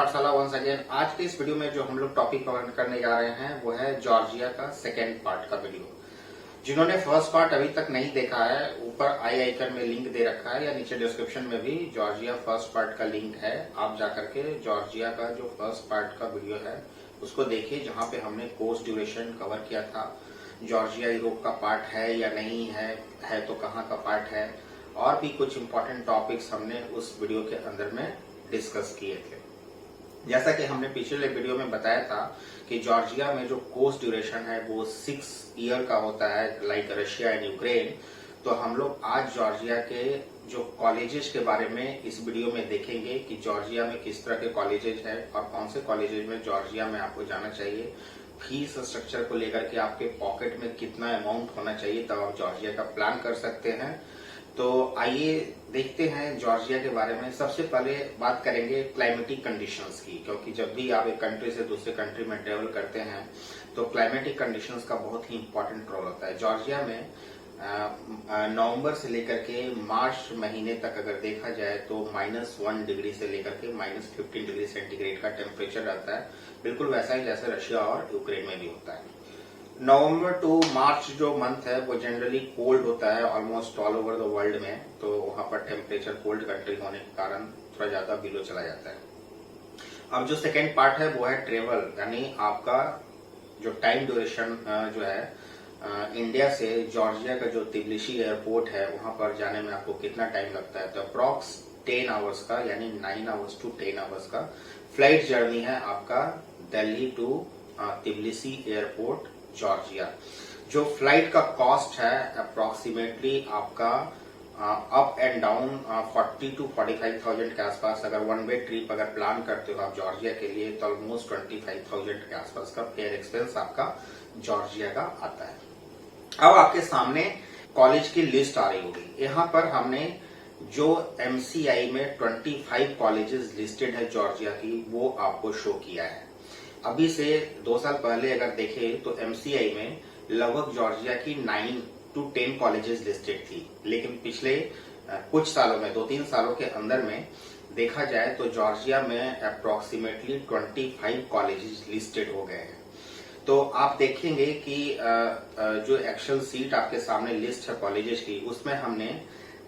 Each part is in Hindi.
पाठशाला वंस अगेन। आज के इस वीडियो में जो हम लोग टॉपिक कवर करने जा रहे हैं वो है जॉर्जिया का सेकेंड पार्ट का वीडियो। जिन्होंने फर्स्ट पार्ट अभी तक नहीं देखा है, ऊपर आई आइकन में लिंक दे रखा है या नीचे डिस्क्रिप्शन में भी जॉर्जिया फर्स्ट पार्ट का लिंक है। आप जाकर के जॉर्जिया का जो फर्स्ट पार्ट का वीडियो है उसको देखिए, जहां पे हमने कोर्स ड्यूरेशन कवर किया था। जॉर्जिया यूरोप का पार्ट है या नहीं है तो कहाँ का पार्ट है, और भी कुछ इंपॉर्टेंट टॉपिक्स हमने उस वीडियो के अंदर में डिस्कस किए थे। जैसा कि हमने पिछले वीडियो में बताया था कि जॉर्जिया में जो कोर्स ड्यूरेशन है वो 6 ईयर का होता है, लाइक रशिया एंड यूक्रेन। तो हम लोग आज जॉर्जिया के जो कॉलेजेस के बारे में इस वीडियो में देखेंगे कि जॉर्जिया में किस तरह के कॉलेजेस हैं और कौन से कॉलेजेस में जॉर्जिया में आपको जाना चाहिए। फीस स्ट्रक्चर को लेकर के आपके पॉकेट में कितना अमाउंट होना चाहिए तब आप जॉर्जिया का प्लान कर सकते हैं। तो आइए देखते हैं जॉर्जिया के बारे में। सबसे पहले बात करेंगे क्लाइमेटिक कंडीशंस की, क्योंकि जब भी आप एक कंट्री से दूसरे कंट्री में ट्रेवल करते हैं तो क्लाइमेटिक कंडीशंस का बहुत ही इंपॉर्टेंट रोल होता है। जॉर्जिया में नवंबर से लेकर के मार्च महीने तक अगर देखा जाए तो -1 डिग्री से लेकर के -15 डिग्री सेंटीग्रेड का टेम्परेचर रहता है, बिल्कुल वैसा ही जैसे रशिया और यूक्रेन में भी होता है। नवंबर टू मार्च जो मंथ है वो जनरली कोल्ड होता है almost all over the world में, तो वहां पर टेम्परेचर कोल्ड कंट्री होने के कारण थोड़ा ज्यादा बिलो चला जाता है। अब जो सेकेंड पार्ट है वो है ट्रेवल, यानी आपका जो टाइम ड्यूरेशन जो है इंडिया से जॉर्जिया का जो तिब्लिसी एयरपोर्ट है वहां पर जाने में आपको कितना टाइम लगता है। तो अप्रॉक्स 10 आवर्स का, यानी 9 आवर्स टू 10 आवर्स का फ्लाइट जर्नी है आपका Delhi to Tbilisi airport Georgia. जो फ्लाइट का कॉस्ट है अप्रोक्सीमेटली आपका अप एंड डाउन 40 to 45,000 के आसपास। अगर वन वे ट्रिप अगर प्लान करते हो आप जॉर्जिया के लिए तो ऑलमोस्ट 25,000 के आसपास का फेयर एक्सपेंस आपका जॉर्जिया का आता है। अब आपके सामने कॉलेज की लिस्ट आ रही होगी। यहाँ पर हमने जो एमसीआई में 25 कॉलेजेस लिस्टेड है जॉर्जिया की वो आपको शो किया है। अभी से 2 साल पहले अगर देखें तो एमसीआई में लगभग जॉर्जिया की 9 to 10 कॉलेजेस लिस्टेड थी, लेकिन पिछले कुछ सालों में 2-3 सालों के अंदर में देखा जाए तो जॉर्जिया में अप्रोक्सीमेटली 25 कॉलेजेस लिस्टेड हो गए हैं। तो आप देखेंगे कि जो एक्चुअल सीट आपके सामने लिस्ट है कॉलेजेस की, उसमें हमने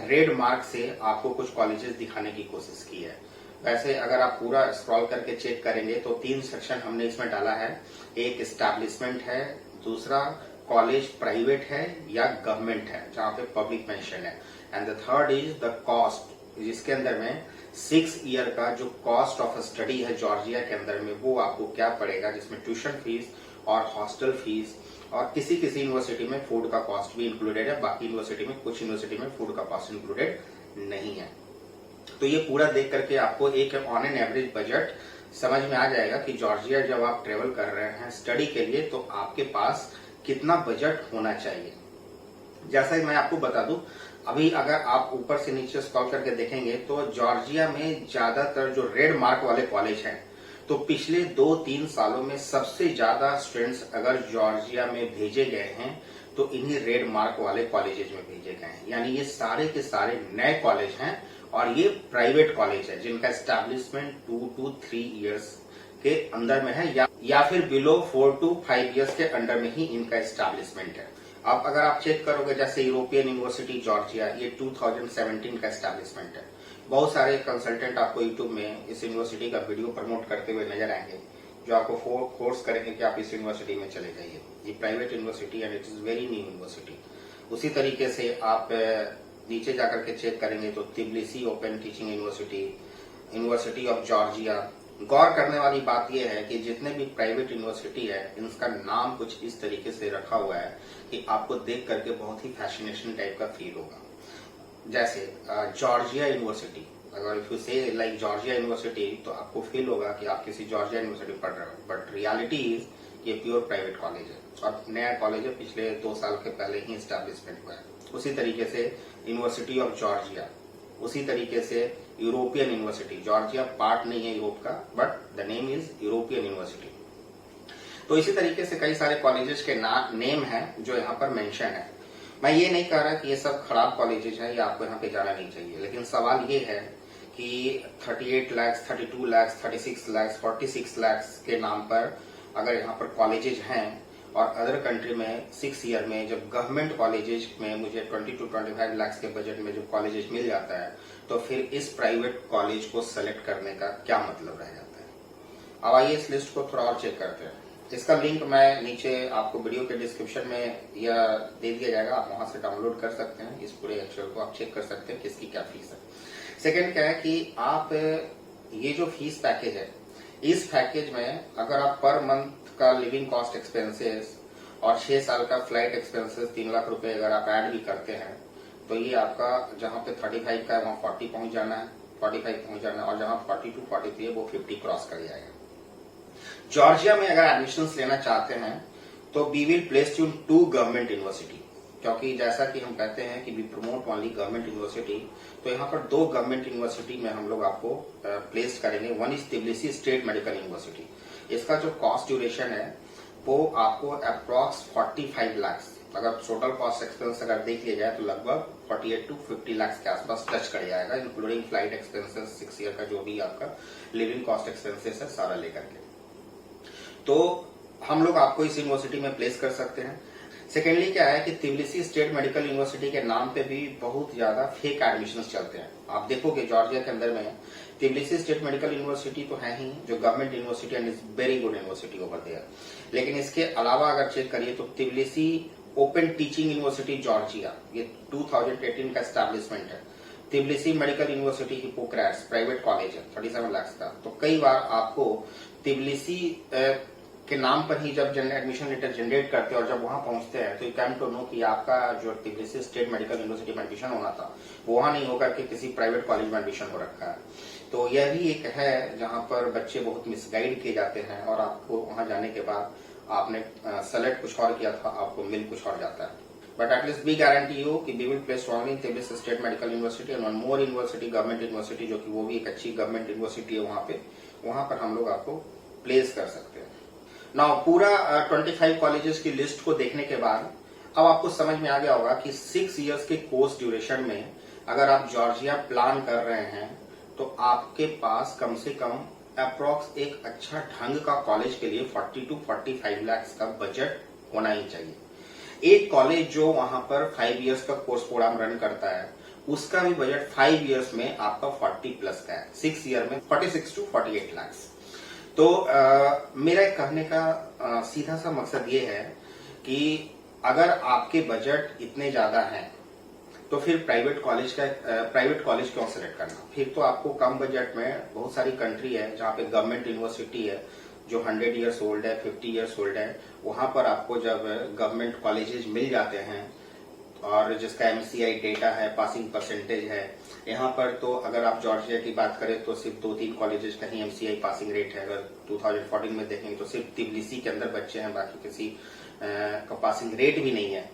रेड मार्क से आपको कुछ कॉलेजेस दिखाने की कोशिश की है। वैसे अगर आप पूरा स्क्रॉल करके चेक करेंगे तो 3 सेक्शन हमने इसमें डाला है। एक एस्टैब्लिशमेंट है, दूसरा कॉलेज प्राइवेट है या गवर्नमेंट है जहां पे पब्लिक मेंशन है, and the third is the cost, जिसके अंदर में 6 ईयर का जो कॉस्ट ऑफ स्टडी है जॉर्जिया के अंदर में वो आपको क्या पड़ेगा, जिसमें ट्यूशन फीस और हॉस्टल फीस और किसी किसी यूनिवर्सिटी में फूड का कॉस्ट भी इंक्लूडेड है। बाकी यूनिवर्सिटी में, कुछ यूनिवर्सिटी में फूड का कॉस्ट इंक्लूडेड नहीं है। तो ये पूरा देख करके आपको एक ऑन एन एवरेज बजट समझ में आ जाएगा कि जॉर्जिया जब आप ट्रेवल कर रहे हैं स्टडी के लिए तो आपके पास कितना बजट होना चाहिए। जैसा मैं आपको बता दूं, अभी अगर आप ऊपर से नीचे स्क्रॉल करके देखेंगे तो जॉर्जिया में ज्यादातर जो रेड मार्क वाले कॉलेज हैं, तो पिछले 2-3 सालों में सबसे ज्यादा स्टूडेंट्स अगर जॉर्जिया में भेजे गए हैं तो इन्हीं रेड मार्क वाले कॉलेजेस में भेजे गए हैं। यानी ये सारे के सारे नए कॉलेज हैं और ये प्राइवेट कॉलेज है जिनका एस्टैब्लिशमेंट 2 to 3 ईयर्स के अंदर में है या फिर बिलो 4 to 5 ईयर्स के अंडर में ही इनका एस्टैब्लिशमेंट है। अब अगर आप चेक करोगे जैसे यूरोपियन यूनिवर्सिटी जॉर्जिया, ये 2017 का एस्टैब्लिशमेंट है। बहुत सारे कंसल्टेंट आपको यूट्यूब में इस यूनिवर्सिटी का वीडियो प्रमोट करते हुए नजर आएंगे जो आपको फोर्स करेंगे कि आप इस यूनिवर्सिटी में चले जाइए। ये private university and it is very new university. उसी तरीके से आप नीचे जाकर के चेक करेंगे तो Tbilisi open teaching university, university of Georgia. गौर करने वाली बात यह है कि जितने भी प्राइवेट यूनिवर्सिटी है इनका नाम कुछ इस तरीके से रखा हुआ है कि आपको देख करके बहुत ही फैसिनेशन टाइप का फील होगा। जैसे जॉर्जिया यूनिवर्सिटी, अगर इफ यू से लाइक जॉर्जिया यूनिवर्सिटी तो आपको फील होगा कि आप किसी जॉर्जिया यूनिवर्सिटी पढ़ रहे हो, बट रियलिटी इज ये प्योर प्राइवेट कॉलेज है और नया कॉलेज है, पिछले 2 साल के पहले ही स्टैब्लिशमेंट हुआ है। उसी तरीके से यूनिवर्सिटी ऑफ जॉर्जिया, उसी तरीके से यूरोपियन यूनिवर्सिटी। जॉर्जिया पार्ट नहीं है यूरोप का, but the name is European university. तो इसी तरीके से कई सारे कॉलेजेस के नेम है जो यहाँ पर मेंशन है। मैं ये नहीं कह रहा कि ये सब खराब कॉलेजेस हैं या आपको यहाँ पे जाना नहीं चाहिए, लेकिन सवाल ये है कि 38 लाख, 32 लाख, 36 लाख, 46 लाख के नाम पर अगर यहाँ पर कॉलेजेज हैं और अदर कंट्री में 6 ईयर में जब गवर्नमेंट कॉलेजेज में मुझे 20 to 25 लाख के बजट में जब कॉलेजेज मिल जाता है, तो फिर इस प्राइवेट कॉलेज को सेलेक्ट करने का क्या मतलब रह जाता है। अब आइए इस लिस्ट को थोड़ा और चेक करते हैं। इसका लिंक मैं नीचे आपको वीडियो के डिस्क्रिप्शन में या दे दिया जाएगा, आप वहां से डाउनलोड कर सकते हैं। इस पूरे एक्चुअल को आप चेक कर सकते हैं किसकी क्या फीस है। सेकंड क्या है कि आप ये जो फीस पैकेज है, इस पैकेज में अगर आप पर मंथ का लिविंग कॉस्ट एक्सपेंसेस और 6 साल का फ्लाइट एक्सपेंसेस 3 लाख रुपए अगर आप ऐड भी करते हैं, तो ये आपका जहां पे 35 का है वहां 40 पहुंच जाना है, 45 पहुंच जाना है, और जहां 42, 43 है वो 50 क्रॉस कर जाएगा। जॉर्जिया में अगर एडमिशन लेना चाहते हैं तो we will place you in 2 government university, क्योंकि जैसा कि हम कहते हैं कि we promote only government university, तो यहाँ पर 2 गवर्नमेंट यूनिवर्सिटी में हम लोग आपको प्लेस करेंगे। One is Tbilisi state medical university. इसका जो कॉस्ट ड्यूरेशन है वो आपको अप्रॉक्स 45 लाख, अगर टोटल कॉस्ट एक्सपेंस अगर देख लिया जाए तो लगभग 48 to 50 लाख के आसपास टच कर जाएगा, इंक्लूडिंग फ्लाइट एक्सपेंसेस, 6 ईयर का जो भी आपका लिविंग कॉस्ट एक्सपेंसेस है सारा लेकर के। तो हम लोग आपको इस यूनिवर्सिटी में प्लेस कर सकते हैं। सेकेंडली क्या है कि तिब्लिसी स्टेट मेडिकल यूनिवर्सिटी के नाम पे भी बहुत ज्यादा फेक एडमिशंस चलते हैं। आप देखोगे जॉर्जिया के अंदर में तिब्लिसी स्टेट मेडिकल यूनिवर्सिटी तो है ही जो government university and is very good university over there, लेकिन इसके अलावा अगर चेक करिए तो Tbilisi open teaching university Georgia, ये 2018 का एस्टैब्लिशमेंट है। Tbilisi medical university Hippocrates private college है 37 लाख का। तो कई बार आपको तिब्लिसी के नाम पर ही जब एडमिशन लेटर जनरेट करते हैं और जब वहां पहुंचते हैं तो यू कैन टू नो कि आपका जो तिब्लिसी स्टेट मेडिकल यूनिवर्सिटी में एडमिशन होना था वो वहां नहीं होकर के किसी प्राइवेट कॉलेज में एडमिशन हो रखा है। तो यह भी एक है जहां पर बच्चे बहुत मिसगाइड किए जाते हैं और आपको वहां जाने के बाद आपने सेलेक्ट कुछ और किया था, आपको मिल कुछ और जाता है। But at least we guarantee you कि we will place strongly in Tbilisi state medical university and one more university government university, जो कि वो भी एक अच्छी गवर्नमेंट यूनिवर्सिटी है वहां पर हम लोग आपको प्लेस कर सकते हैं। नाउ पूरा 25 कॉलेजेस की लिस्ट को देखने के बाद अब आपको समझ में आ गया होगा कि 6 इयर्स के कोर्स ड्यूरेशन में अगर आप जॉर्जिया प्लान कर रहे हैं तो आपके पास कम से कम अप्रॉक्स एक अच्छा ढंग का कॉलेज के लिए 40 to 45 लाख का बजट होना ही चाहिए। एक कॉलेज जो वहां पर 5 इयर्स का कोर्स प्रोग्राम रन करता है उसका भी बजट 5 इयर्स में आपका 40 प्लस का है, 6 ईयर में 46 to 48 लाख। तो मेरा कहने का सीधा सा मकसद ये है कि अगर आपके बजट इतने ज्यादा हैं तो फिर प्राइवेट कॉलेज क्यों सेलेक्ट करना। फिर तो आपको कम बजट में बहुत सारी कंट्री है जहाँ पे गवर्नमेंट यूनिवर्सिटी है जो 100 इयर्स ओल्ड है, 50 इयर्स ओल्ड है, वहां पर आपको जब गवर्नमेंट कॉलेजेस मिल जाते हैं और जिसका MCI डेटा है, पासिंग परसेंटेज है, यहाँ पर तो अगर आप जॉर्जिया की बात करें तो सिर्फ 2-3 कॉलेजेस का ही MCI पासिंग रेट है। अगर 2014 में देखेंगे तो सिर्फ तिब्लिसी के अंदर बच्चे हैं, बाकी किसी का पासिंग रेट भी नहीं है।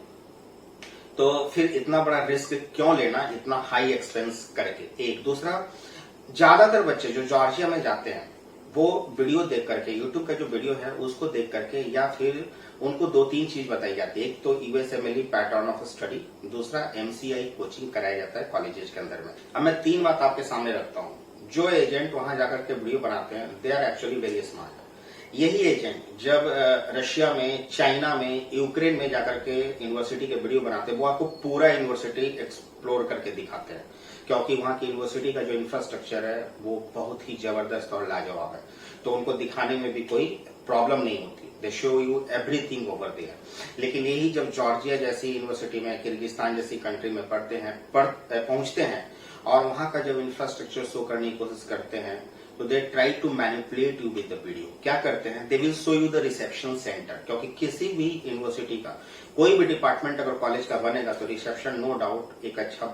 तो फिर इतना बड़ा रिस्क क्यों लेना, इतना हाई एक्सपेंस करके। एक दूसरा, ज्यादातर बच्चे जो जॉर्जिया में जाते हैं वो वीडियो देख करके, यूट्यूब का जो वीडियो है उसको देख करके, या फिर उनको 2-3 चीज बताई जाती है। एक तो USMLE पैटर्न ऑफ स्टडी, दूसरा MCI कोचिंग कराया जाता है कॉलेजेस के अंदर में। अब मैं 3 बात आपके सामने रखता हूँ। जो एजेंट वहां जाकर के वीडियो बनाते हैं they are actually very smart. यही एजेंट जब रशिया में, चाइना में, यूक्रेन में जाकर के यूनिवर्सिटी के वीडियो बनाते हैं वो आपको पूरा यूनिवर्सिटी एक्सप्लोर करके दिखाते हैं, क्योंकि वहां की यूनिवर्सिटी का जो इंफ्रास्ट्रक्चर है वो बहुत ही जबरदस्त और लाजवाब है। तो उनको दिखाने में भी कोई प्रॉब्लम नहीं होती, they show you everything over there. लेकिन यही जब जॉर्जिया जैसी यूनिवर्सिटी में, किर्गिस्तान जैसी कंट्री में पहुंचते हैं और वहां का जब इंफ्रास्ट्रक्चर शो करने की कोशिश करते हैं तो they try to manipulate you with the video. क्या करते हैं, they will show you the reception centre, क्योंकि किसी भी यूनिवर्सिटी का कोई भी डिपार्टमेंट अगर कॉलेज का बनेगा तो रिसेप्शन नो डाउट एक अच्छा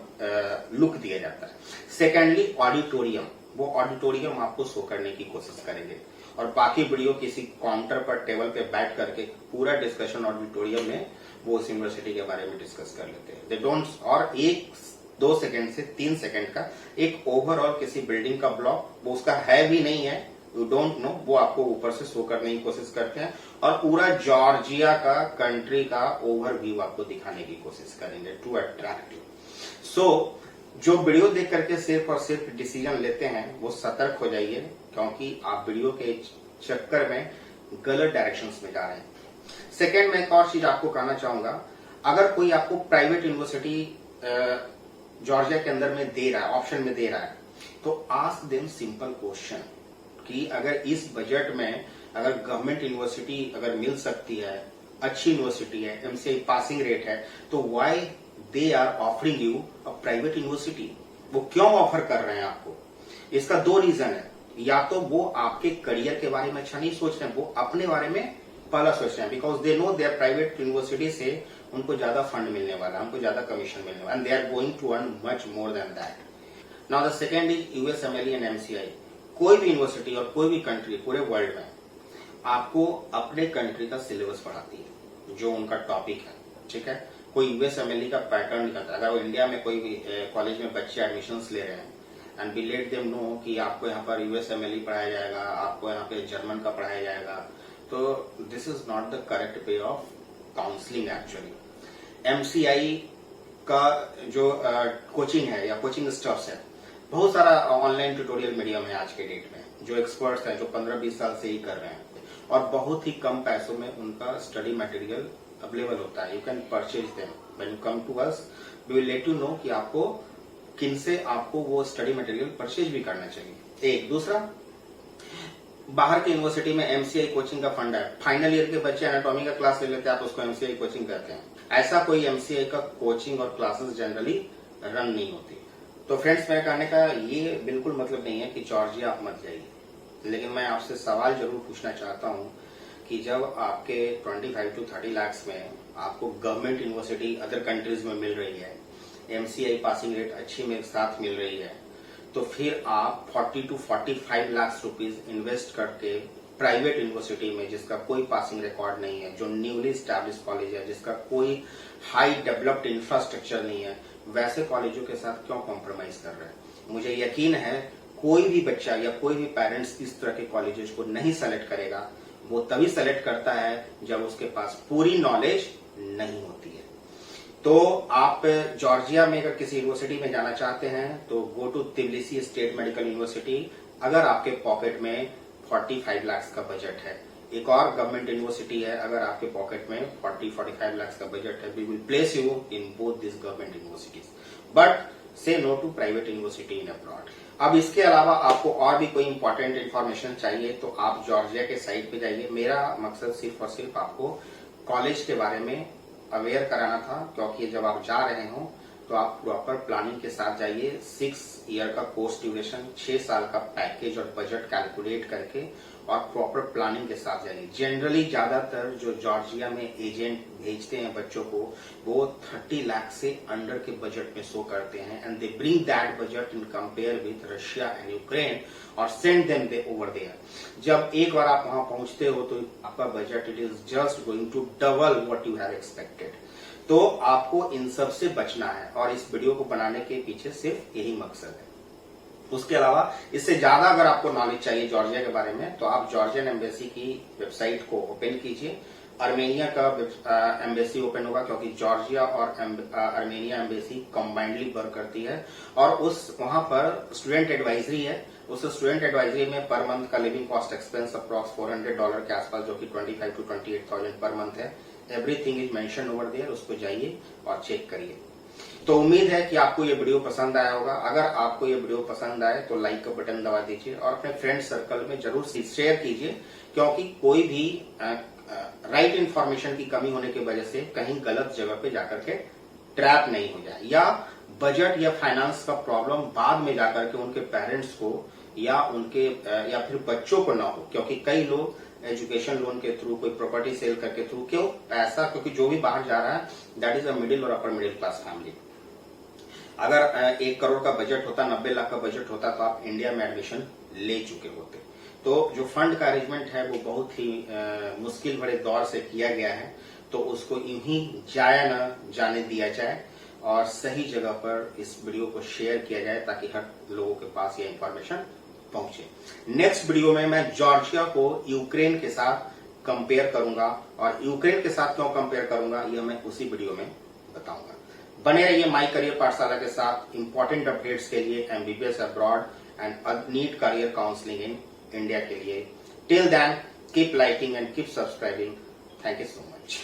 लुक दिया जाता है। सेकेंडली ऑडिटोरियम, वो ऑडिटोरियम आपको शो करने की कोशिश करेंगे और बाकी वीडियो किसी काउंटर पर टेबल पे बैठ करके पूरा डिस्कशन ऑडिटोरियम में वो उस यूनिवर्सिटी के बारे में डिस्कस कर लेते हैं। दे डोंट, और 1-2 सेकंड से 3 सेकंड का एक ओवरऑल किसी बिल्डिंग का ब्लॉक, वो उसका है भी नहीं है, यू डोंट नो, वो आपको ऊपर से शो करने की कोशिश करते हैं और पूरा जॉर्जिया का, कंट्री का ओवरव्यू आपको दिखाने की कोशिश करेंगे टू अट्रैक्ट यू। सो जो वीडियो देख करके सिर्फ और सिर्फ डिसीजन लेते हैं वो सतर्क हो जाइए, क्योंकि आप वीडियो के चक्कर में गलत डायरेक्शंस में जा रहे हैं। सेकेंड, मैं एक और चीज आपको कहना चाहूंगा, अगर कोई आपको प्राइवेट यूनिवर्सिटी जॉर्जिया के अंदर में दे रहा है, ऑप्शन में दे रहा है, तो आस्क देम सिंपल क्वेश्चन कि अगर इस बजट में अगर गवर्नमेंट यूनिवर्सिटी अगर मिल सकती है, अच्छी यूनिवर्सिटी है, एमसीआई पासिंग रेट है, तो why they are offering you a private university? वो क्यों ऑफर कर रहे हैं आपको? इसका दो रीजन है। या तो वो आपके करियर के बारे में अच्छा नहीं सोच रहे हैं, वो अपने बारे में पहला सोच रहे हैं, because they know there private university से उनको ज्यादा फंड मिलने वाला है, उनको ज्यादा कमीशन मिलने वाला, and they are going to earn much more than that. Now the second is USMLE and MCI. कोई भी यूनिवर्सिटी और कोई भी कंट्री पूरे वर्ल्ड में आपको अपने कंट्री का सिलेबस पढ़ाती है, जो उनका टॉपिक है, ठीक है। कोई यूएसएमएलई का पैटर्न नहीं करता। अगर वो इंडिया में कोई भी कॉलेज में बच्चे एडमिशन ले रहे हैं and we let them know कि आपको यहाँ पर यूएसएमएलई पढ़ाया जाएगा, आपको यहाँ पे जर्मन का पढ़ाया जाएगा, तो this is not the correct way of counselling actually. MCI का जो कोचिंग है या कोचिंग स्टफ्स है, बहुत सारा ऑनलाइन ट्यूटोरियल मीडियम है आज के डेट में, जो एक्सपर्ट्स हैं, जो 15-20 साल से ही कर रहे हैं, और बहुत ही कम पैसों में उनका स्टडी मटेरियल अवेलेबल होता है। You can purchase them when you come to us, we will let you know कि आपको किनसे आपको वो स्टडी मटेरियल परचेज भी करना चाहिए। एक दूसरा, बाहर की यूनिवर्सिटी में एमसीआई कोचिंग का फंड है, फाइनल ईयर के बच्चे एनाटॉमी का क्लास ले लेते हैं, आप उसको एमसीआई कोचिंग कहते हैं। ऐसा कोई एमसीआई का कोचिंग और क्लासेस जनरली रन नहीं होती। तो फ्रेंड्स, मेरे कहने का ये बिल्कुल मतलब नहीं है कि जॉर्जिया आप मत जाइए, लेकिन मैं आपसे सवाल जरूर पूछना चाहता हूं कि जब आपके 25 to 30 लाख में आपको गवर्नमेंट यूनिवर्सिटी अदर कंट्रीज में मिल रही है, एमसीआई पासिंग रेट अच्छी मेरे साथ मिल रही है, तो फिर आप 40 to 45 लाख रुपीज इन्वेस्ट करके प्राइवेट यूनिवर्सिटी में, जिसका कोई पासिंग रिकॉर्ड नहीं है, जो न्यूली स्टैब्लिश कॉलेज है, जिसका कोई हाई डेवलप्ड इंफ्रास्ट्रक्चर नहीं है, वैसे कॉलेजों के साथ क्यों कॉम्प्रोमाइज कर रहे हैं? मुझे यकीन है कोई भी बच्चा या कोई भी पेरेंट्स इस तरह के कॉलेजेस को नहीं सेलेक्ट करेगा। वो तभी सेलेक्ट करता है जब उसके पास पूरी नॉलेज नहीं होती है। तो आप जॉर्जिया में अगर किसी यूनिवर्सिटी में जाना चाहते हैं तो go to Tbilisi state medical university, अगर आपके पॉकेट में 45 लाख का बजट है। एक और गवर्नमेंट यूनिवर्सिटी है, अगर आपके पॉकेट में 40-45 लाख का बजट है, we will place you in both this government universities, but say no to private university in abroad. अब इसके अलावा आपको और भी कोई इंपॉर्टेंट इन्फॉर्मेशन चाहिए तो आप जॉर्जिया के साइट पे जाइए। मेरा मकसद सिर्फ और सिर्फ आपको कॉलेज के बारे में अवेयर कराना था, क्योंकि जब आप जा रहे हो तो आप प्रॉपर प्लानिंग के साथ जाइए। 6 ईयर का कोर्स ड्यूरेशन, 6 साल का पैकेज और बजट कैलकुलेट करके और प्रॉपर प्लानिंग के साथ जाइए। जनरली ज्यादातर जो जॉर्जिया में एजेंट भेजते हैं बच्चों को, वो 30 लाख से अंडर के बजट में शो करते हैं, and they bring that budget in compare with Russia and Ukraine और send them they over there. जब एक बार आप वहां पहुंचते हो तो आपका budget it is just going to double what you have expected. तो आपको इन सब से बचना है, और इस वीडियो को बनाने के पीछे सिर्फ यही मकसद है। उसके अलावा इससे ज्यादा अगर आपको नॉलेज चाहिए जॉर्जिया के बारे में, तो आप जॉर्जियन एम्बेसी की वेबसाइट को ओपन कीजिए। अर्मेनिया का एम्बेसी ओपन होगा, क्योंकि जॉर्जिया और अर्मेनिया एम्बेसी कंबाइंडली वर्क करती है, और उस वहां पर स्टूडेंट एडवाइजरी है। उस स्टूडेंट एडवाइजरी में पर मंथ का लिविंग कॉस्ट एक्सपेंस अप्रॉक्स $400 के आसपास, जो कि 25 to 28,000 पर मंथ है। Everything is mention over there, उसको जाइए और चेक करिए। तो उम्मीद है कि आपको ये वीडियो पसंद आया होगा। अगर आपको ये वीडियो पसंद आए तो लाइक का बटन दबा दीजिए और अपने फ्रेंड सर्कल में जरूर शेयर कीजिए, क्योंकि कोई भी राइट इन्फॉर्मेशन की कमी होने की वजह से कहीं गलत जगह पे जाकर के ट्रैप नहीं हो जाए, या बजट या फाइनेंस का प्रॉब्लम बाद में जाकर के उनके पेरेंट्स को या उनके या फिर बच्चों को ना हो। क्योंकि कई लोग एजुकेशन लोन के थ्रू, कोई प्रॉपर्टी सेल करके थ्रू, क्यों ऐसा? क्योंकि जो भी बाहर जा रहा है दैट इज अ मिडिल और अपर मिडिल क्लास फैमिली। अगर 1 करोड़ का बजट होता, 90 लाख का बजट होता, तो आप इंडिया में एडमिशन ले चुके होते। तो जो फंड का अरेंजमेंट है वो बहुत ही मुश्किल भरे दौर से किया गया है, तो उसको यूं ही जाया न जाने दिया जाए और सही जगह पर इस वीडियो को शेयर किया जाए, ताकि हर लोगों के पास ये इंफॉर्मेशन पहुंचे। नेक्स्ट वीडियो में मैं जॉर्जिया को यूक्रेन के साथ कंपेयर करूंगा, और यूक्रेन के साथ क्यों कंपेयर करूंगा यह मैं उसी वीडियो में बताऊंगा। बने रहिए माई करियर पाठशाला के साथ इंपॉर्टेंट अपडेट्स के लिए, MBBS abroad and NEET career counselling in India के लिए. Till then keep liking and keep subscribing. Thank you so much.